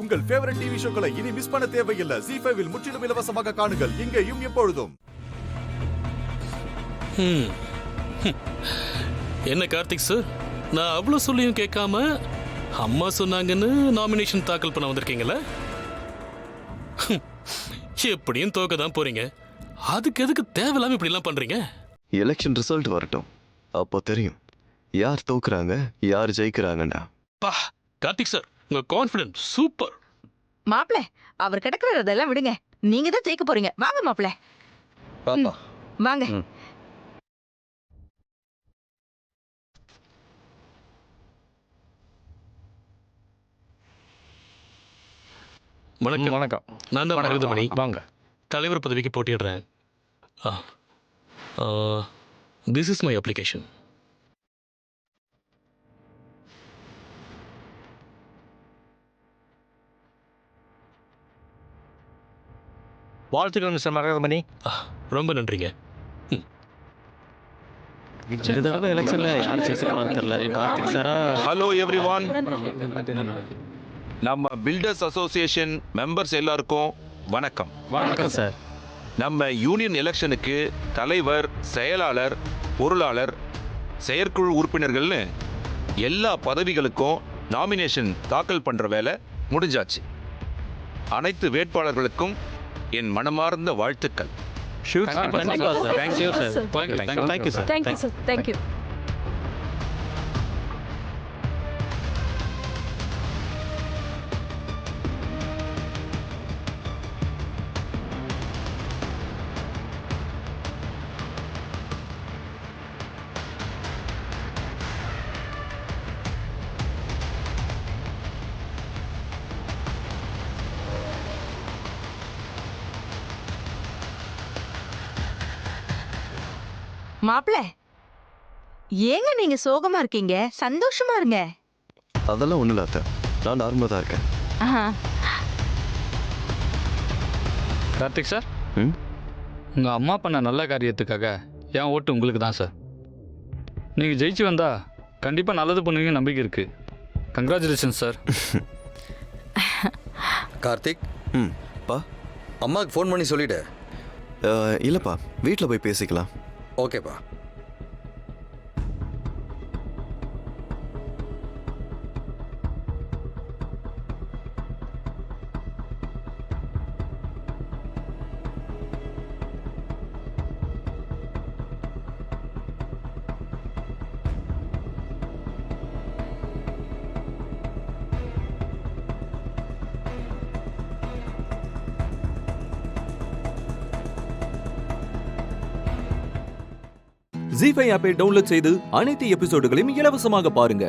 உங்கள் favourite TV ஷோக்களை இனி miss பண்ண தேவையில்லை. ZEE5 இல் முற்றிலும் இலவசமாக காணுங்கள். இங்கேயும் எப்பொழுதும். என்ன கார்த்திக் சார், நான் அவ்வளவு சொல்லியும் கேட்காம அம்மா சொன்னாங்கன்னு நாமினேஷன் தாக்கல் பண்ண வந்திருக்கீங்களா? எப்படியும் தோக்க தான் போறீங்க. அதுக்கு எதுக்கு தேவையில்லாம இப்படி எல்லாம் பண்றீங்க? எலெக்ஷன் ரிசல்ட் வரட்டும், அப்போ தெரியும் யார் தோக்குறாங்க யார் ஜெயிக்கிறாங்கண்ணா. பா கார்த்திக் சார், உங்க கான்ஃபிடன்ஸ் சூப்பர். மாப்பிள, அவர் கிடக்குறதெல்லாம் விடுங்க, நீங்க தான் ஜெயிக்க போறீங்க. வாங்க மாப்பிள, வாங்க. வணக்கம். வணக்கம். நான் தான் மருதமணி. வாங்க. தலைவர் பதவிக்கு போட்டியிடுறேன். This is my application. வாழ்த்துக்கள் மிஸ்டர் மரகதமணி. ரொம்ப நன்றிங்க. எலெக்ஷன்ல யார் ஜெயிச்சிருக்காங்க தெரியல. கார்த்திக் சாரா? ஹலோ எவ்ரிவான், நம்ம பில்டர்ஸ் அசோசியேஷன் மெம்பர்ஸ் எல்லாருக்கும் வணக்கம். வணக்கம் சார். நம்ம யூனியன் எலெக்ஷனுக்கு தலைவர், செயலாளர், பொருளாளர், செயற்குழு உறுப்பினர்கள்னு எல்லா பதவிகளுக்கும் நாமினேஷன் தாக்கல் பண்ணுற வேலை முடிஞ்சாச்சு. அனைத்து வேட்பாளர்களுக்கும் என் மனமார்ந்த வாழ்த்துக்கள். மாப்பிள, ஏங்க நீங்க சோகமா இருக்கீங்க? சந்தோஷமா இருங்க. அதெல்லாம் ஒன்றும் இல்லை அத்தை, நான் நார்மலாக தான் இருக்கேன். கார்த்திக் சார், ம், உங்கள் அம்மா பண்ண நல்ல காரியத்துக்காக என் ஓட்டு உங்களுக்கு தான் சார். நீங்கள் ஜெயிச்சு வந்தா கண்டிப்பாக நல்லது பண்ணுவீங்க நம்பிக்கை இருக்குது. Congratulation sir. கார்த்திக், ம் பா. அம்மாவுக்கு ஃபோன் பண்ணி சொல்லிவிடு. இல்லைப்பா, வீட்டில் போய் பேசிக்கலாம். ஓகேப்பா. ZEE5 ஆப்பை டவுன்லோட் செய்து அனைத்து எபிசோடுகளையும் இலவசமாக பாருங்க.